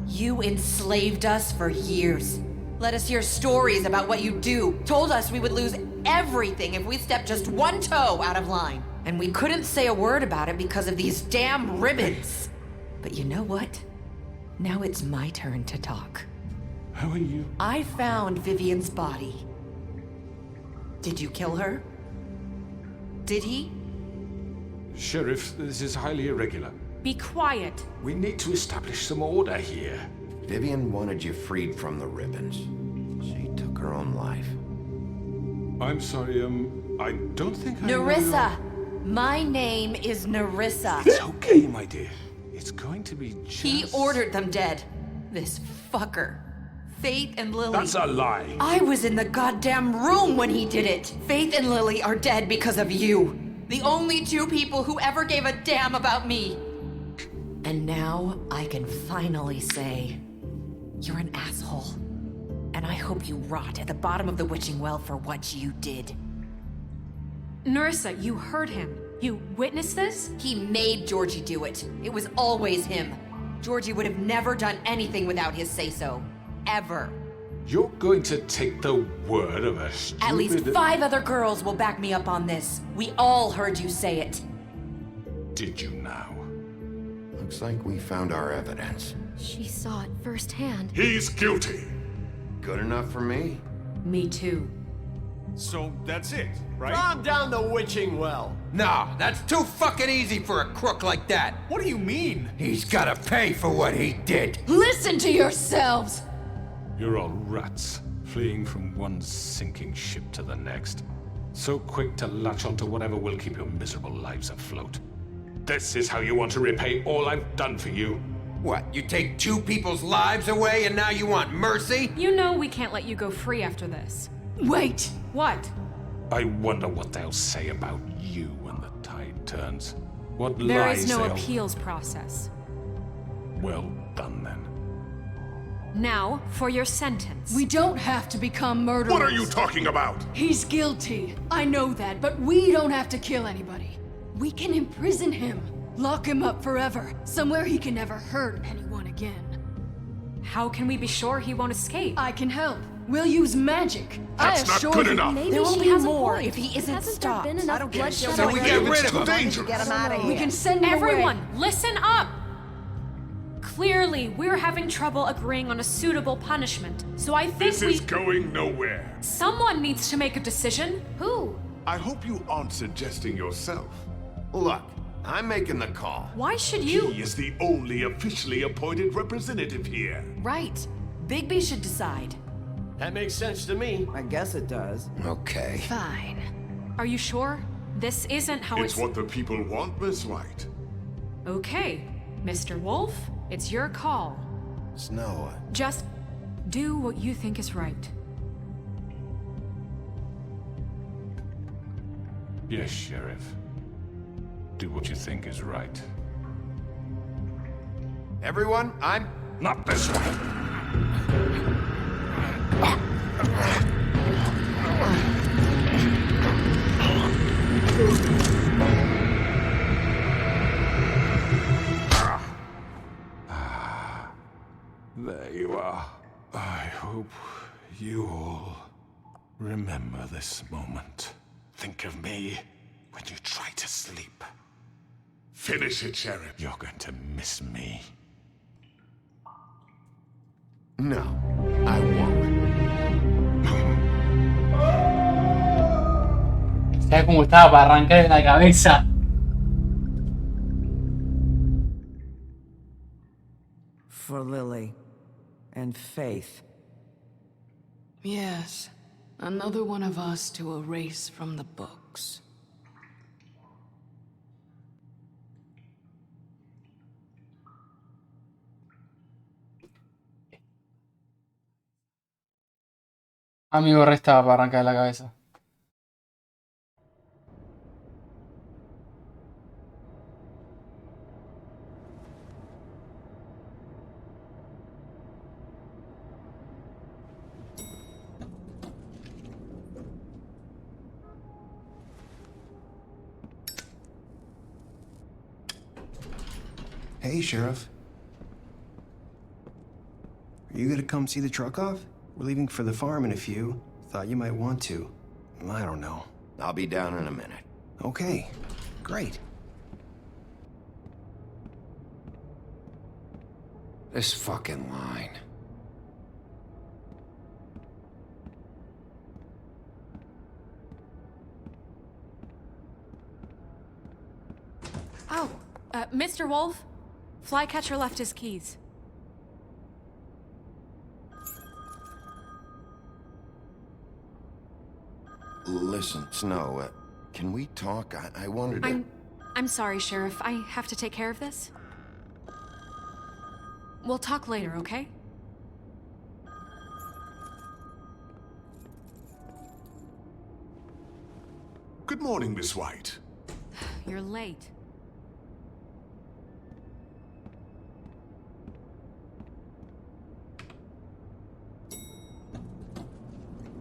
You enslaved us for years. Let us hear stories about what you do. Told us we would lose everything if we stepped just one toe out of line. And we couldn't say a word about it because of these damn ribbons. But you know what? Now it's my turn to talk. How are you? I found Vivian's body. Did you kill her? Did he? Sheriff, this is highly irregular. Be quiet. We need to establish some order here. Vivian wanted you freed from the ribbons. She took her own life. I'm sorry, I don't think I know Nerissa! My name is Nerissa. It's okay, my dear. It's going to be just... He ordered them dead. This fucker. Faith and Lily. That's a lie. I was in the goddamn room when he did it. Faith and Lily are dead because of you. The only two people who ever gave a damn about me. And now I can finally say, you're an asshole. And I hope you rot at the bottom of the witching well for what you did. Nerissa, you heard him. You witnessed this? He made Georgie do it. It was always him. Georgie would have never done anything without his say-so. Ever. You're going to take the word of a stupid... At least 5 other girls will back me up on this. We all heard you say it. Did you now? Looks like we found our evidence. She saw it firsthand. He's guilty. Good enough for me. Me too. So that's it, right? Calm down the witching well. Nah, that's too fucking easy for a crook like that. What do you mean? He's gotta pay for what he did. Listen to yourselves! You're all rats, fleeing from one sinking ship to the next. So quick to latch onto whatever will keep your miserable lives afloat. This is how you want to repay all I've done for you? What, you take 2 people's lives away and now you want mercy? You know we can't let you go free after this. Wait! What? I wonder what they'll say about you when the tide turns. What There lies is no they'll... appeals process. Well done, then. Now, for your sentence. We don't have to become murderers. What are you talking about? He's guilty. I know that, but we don't have to kill anybody. We can imprison him. Lock him up forever. Somewhere he can never hurt anyone again. How can we be sure he won't escape? I can help. We'll use magic. That's not good enough. Maybe There will she be has more a point. if he isn't Hasn't stopped. there been enough bloodshed? So we get rid of him. Dangerous. Get him out of We here. can send him Everyone, away. listen up! Clearly, we're having trouble agreeing on a suitable punishment, so I think This is going nowhere. Someone needs to make a decision. Who? I hope you aren't suggesting yourself. Look, I'm making the call. Why should you? He is the only officially appointed representative here. Right. Bigby should decide. That makes sense to me. I guess it does. Okay. Fine. Are you sure? This isn't how It's what the people want, Miss White. Okay, Mr. Wolf, it's your call. Snow. Just do what you think is right. Yes, Sheriff. Do what you think is right. Everyone, I'm... Not this way. There you are. I hope you all remember this moment. Think of me when you try to sleep. Finish it, Sheriff. You're going to miss me. No, I won't. ¿Sabes cómo estaba para arrancar en la cabeza? For Lily and Faith. Yes. Another one of us to erase from the books. Amigo, restaba para arrancar en la cabeza. Hey, Sheriff. Are you gonna come see the truck off? We're leaving for the farm in a few. Thought you might want to. I don't know. I'll be down in a minute. Okay, great. This fucking line. Oh, Mr. Wolf, Flycatcher left his keys. Listen, Snow, can we talk? I wanted to... I'm sorry, Sheriff. I have to take care of this. We'll talk later, okay? Good morning, Miss White. You're late.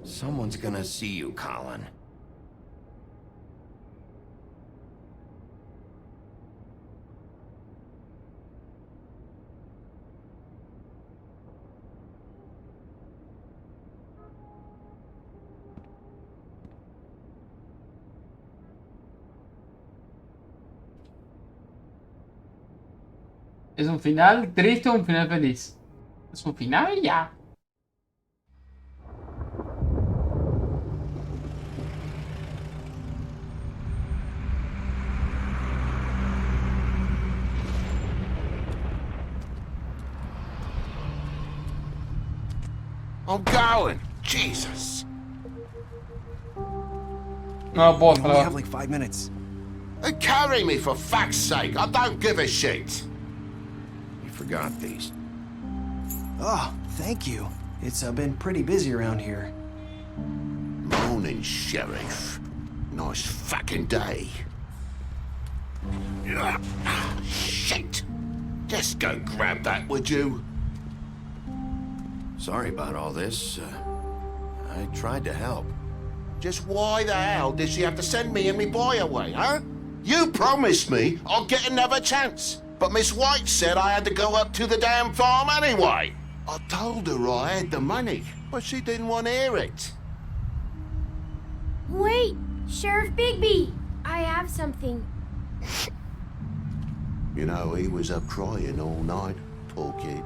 Someone's gonna see you, Colin. ¿Es un final triste o un final feliz? ¿Es un final ya? Oh, Colin! Jesus! No puedo We only salvar. have like 5 minutes. Carry me for fuck's sake. I don't give a shit. You forgot these. Oh, thank you. It's been pretty busy around here. Morning, Sheriff. Nice fucking day. Shit. Just go grab that, would you? Sorry about all this. I tried to help. Just why the hell did she have to send me and me boy away, huh? You promised me I'll get another chance. But Miss White said I had to go up to the damn farm anyway. I told her I had the money, but she didn't want to hear it. Wait, Sheriff Bigby, I have something. You know, he was up crying all night, poor kid.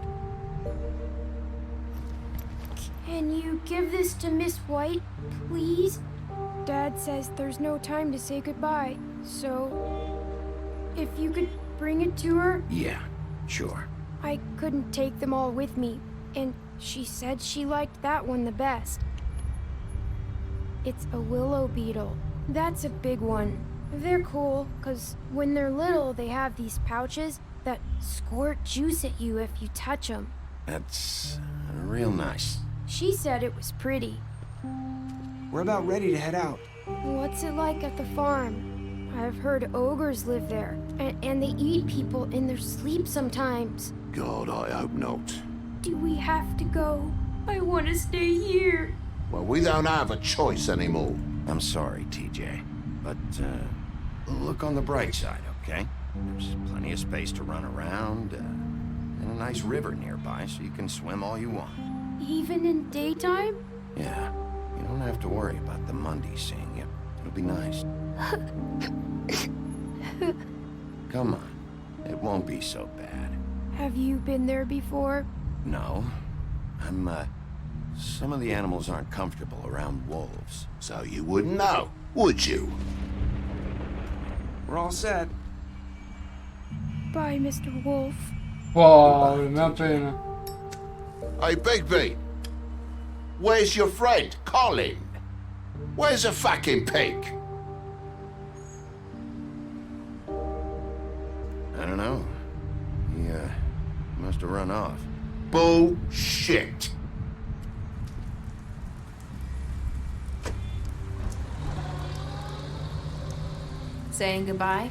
Can you give this to Miss White, please? Dad says there's no time to say goodbye, so if you could bring it to her? Yeah, sure. I couldn't take them all with me, and she said she liked that one the best. It's a willow beetle. That's a big one. They're cool, because when they're little, they have these pouches that squirt juice at you if you touch them. That's real nice. She said it was pretty. We're about ready to head out. What's it like at the farm? I've heard ogres live there, and they eat people in their sleep sometimes. God, I hope not. Do we have to go? I want to stay here. Well, we don't have a choice anymore. I'm sorry, TJ. But, look on the bright side, okay? There's plenty of space to run around, and a nice river nearby, so you can swim all you want. Even in daytime? Yeah, you don't have to worry about the Monday seeing you. It'll be nice. Come on, it won't be so bad. Have you been there before? No, some of the animals aren't comfortable around wolves. So you wouldn't know, would you? We're all set. Bye, Mr. Wolf. Wow, me da pena. Hey, Bigby. Where's your friend, Colin? Where's the fucking pig? I don't know. He, must have run off. Bullshit. Saying goodbye?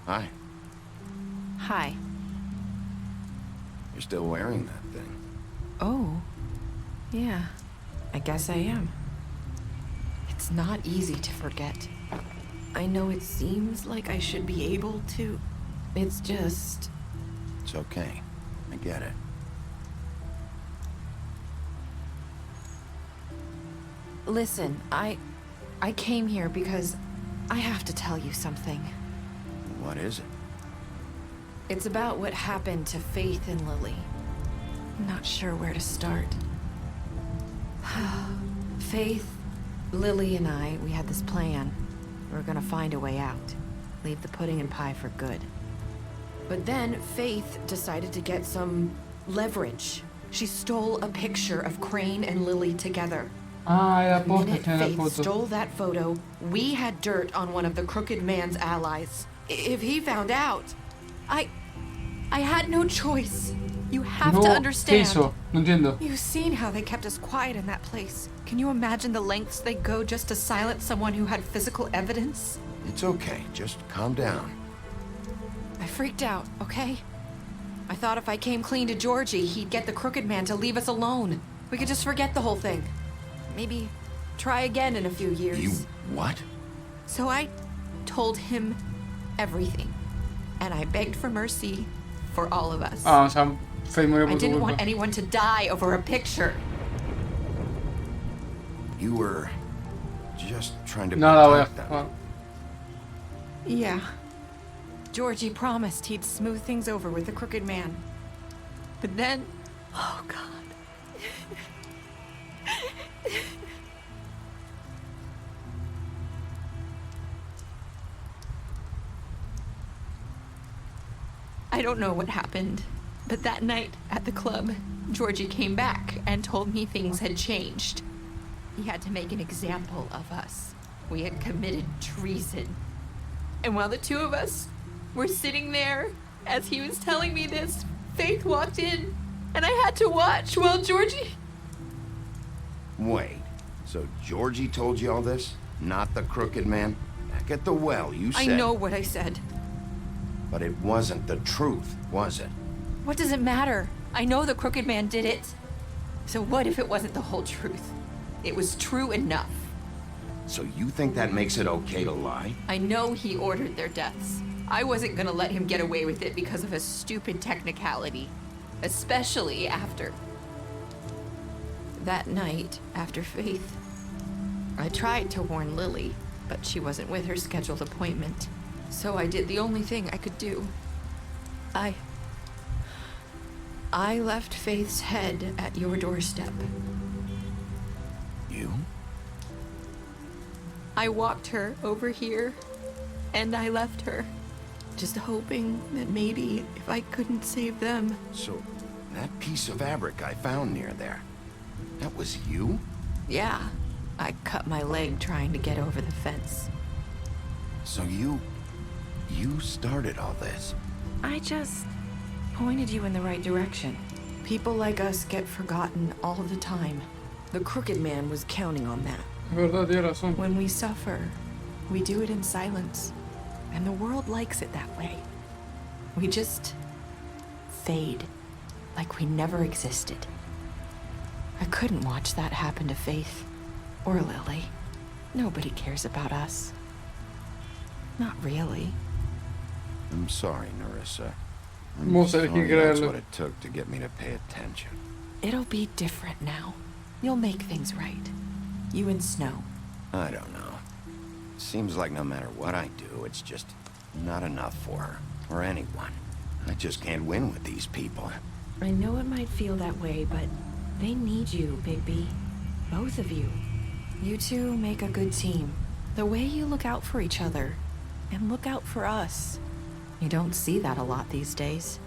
Hi. Hi. You're still wearing that thing. Oh. Yeah. I guess I am. It's not easy to forget. I know it seems like I should be able to. It's just... It's okay. I get it. Listen, I came here because I have to tell you something. What is it? It's about what happened to Faith and Lily. I'm not sure where to start. Faith, Lily, and I, we had this plan. We were gonna find a way out. Leave the pudding and pie for good. But then Faith decided to get some leverage. She stole a picture of Crane and Lily together. Ah, ya The posta minute tiene la Faith foto. stole that photo, we had dirt on one of the crooked man's allies. If he found out, I had no choice. You have No, to ¿qué understand. hizo? No entiendo. You've seen how they kept us quiet in that place. Can you imagine the lengths they go just to silence someone who had physical evidence? It's okay. Just calm down. I freaked out, okay? I thought if I came clean to Georgie, he'd get the crooked man to leave us alone. We could just forget the whole thing. Maybe try again in a few years. You what? So I told him everything. And I begged for mercy for all of us. Ah, o sea, Faith murió I por tu didn't culpa. want anyone to die over a picture. You were just trying to No la voy a protect them. jugar. Yeah. Georgie promised he'd smooth things over with the crooked man. But then... Oh, God. I don't know what happened, but that night at the club, Georgie came back and told me things had changed. He had to make an example of us. We had committed treason. And while the two of us were sitting there, as he was telling me this, Faith walked in, and I had to watch while Georgie... Wait, so Georgie told you all this? Not the crooked man? Back at the well, you said... I know what I said. But it wasn't the truth, was it? What does it matter? I know the crooked man did it. So what if it wasn't the whole truth? It was true enough. So you think that makes it okay to lie? I know he ordered their deaths. I wasn't gonna let him get away with it because of a stupid technicality. Especially after... that night, after Faith. I tried to warn Lily, but she wasn't with her scheduled appointment. So I did the only thing I could do. I left Faith's head at your doorstep. You? I walked her over here, and I left her, just hoping that maybe if I couldn't save them. So, that piece of fabric I found near there, that was you? Yeah, I cut my leg trying to get over the fence. So you started all this? I just pointed you in the right direction. People like us get forgotten all the time. The crooked man was counting on that. Verdad, tiene razón. When we suffer, we do it in silence. And the world likes it that way. We just fade, like we never existed. I couldn't watch that happen to Faith or Lily. Nobody cares about us. Not really. I'm sorry, Narissa. Vamos a sorry elegir that's creerle. what it took to get me to pay attention. It'll be different now. You'll make things right. You and Snow. I don't know. Seems like no matter what I do, it's just not enough for her, or anyone. I just can't win with these people. I know it might feel that way, but they need you, Bigby. Both of you. You two make a good team. The way you look out for each other, and look out for us. You don't see that a lot these days.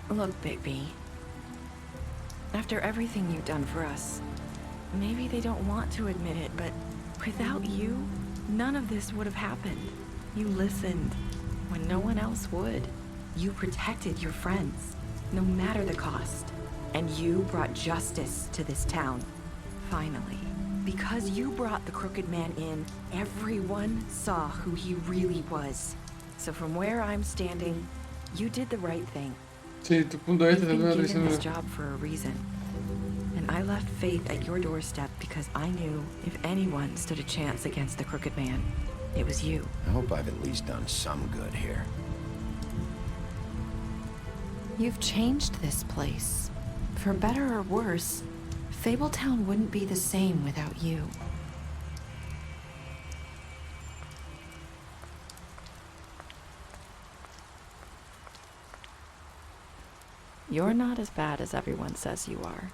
Look, Bigby. After everything you've done for us, maybe they don't want to admit it, but without you, none of this would have happened. You listened when no one else would. You protected your friends, no matter the cost. And you brought justice to this town, finally. Because you brought the crooked man in, everyone saw who he really was. So from where I'm standing, you did the right thing. Sí, tu punto de vista You've también been lo given this diciendo. job for a reason. And I left Faith at your doorstep because I knew if anyone stood a chance against the crooked man, it was you. I hope I've at least done some good here. You've changed this place. For better or worse, Fabletown wouldn't be the same without you. You're not as bad as everyone says you are.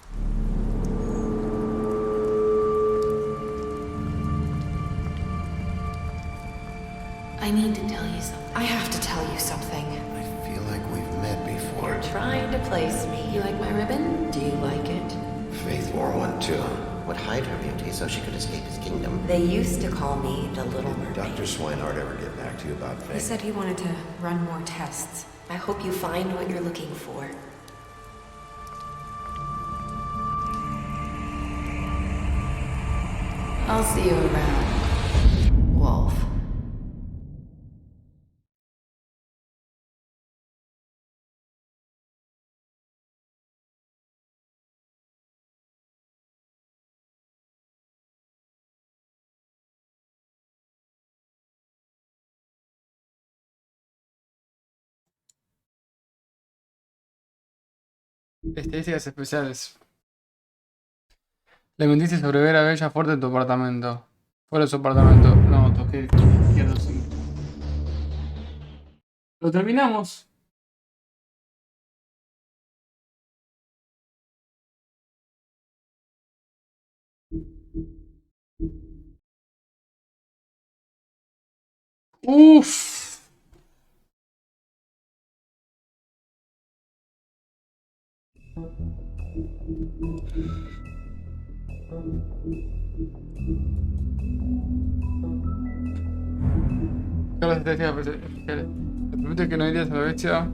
I need to tell you something. I have to tell you something. I feel like we've met before. You're trying to place me. You like my ribbon? Do you like it? Faith wore one too. Would hide her beauty so she could escape his kingdom. They used to call me the Little Mermaid. Dr. Swinehart ever get back to you about Faith? He said he wanted to run more tests. I hope you find what you're looking for. I'll see you around, Wolf. Estadísticas especiales. Le mentiste sobre ver a Bella fuerte en tu apartamento. Fuera de su apartamento. No, toqué izquierdo 5. Lo terminamos. Uff. Las estrategias especiales. Te permite que no irías a la bestia.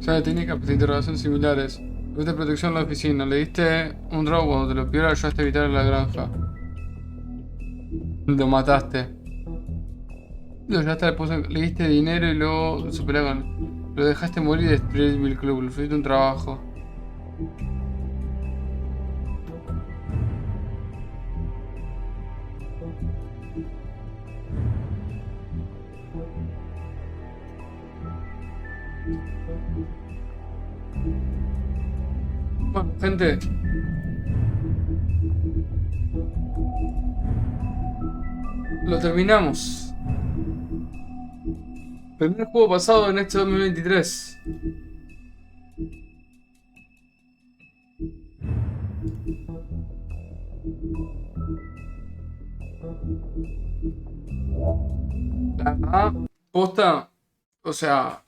Son de técnicas de interrogación similares. Tuviste protección en la oficina. Le diste un drop cuando te lo pidió, ayudaste a evitar en la granja. Lo mataste. Lo ayudaste al pozo, le diste dinero y luego se peleó con. Lo dejaste morir y destruir el club. Le ofreciste un trabajo. Bueno, gente. Lo terminamos. Primer juego pasado en este 2023. La verdad, posta, o sea,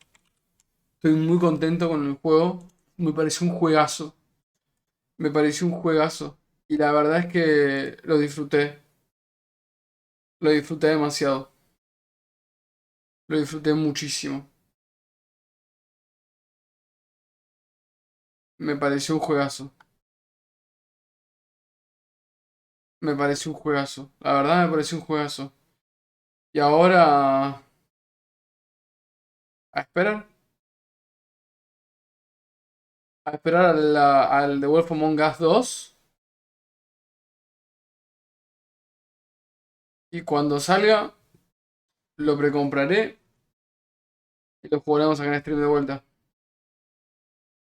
estoy muy contento con el juego. Me pareció un juegazo. Me pareció un juegazo. Y la verdad es que lo disfruté. Lo disfruté demasiado. Lo disfruté muchísimo. Me pareció un juegazo. Me pareció un juegazo. La verdad me pareció un juegazo. Y ahora... A esperar. A esperar al The Wolf Among Us 2. Y cuando salga, lo precompraré. Y lo jugaremos acá en stream de vuelta.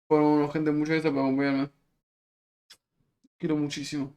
Bueno, gente, muchas gracias por acompañarme. Quiero muchísimo.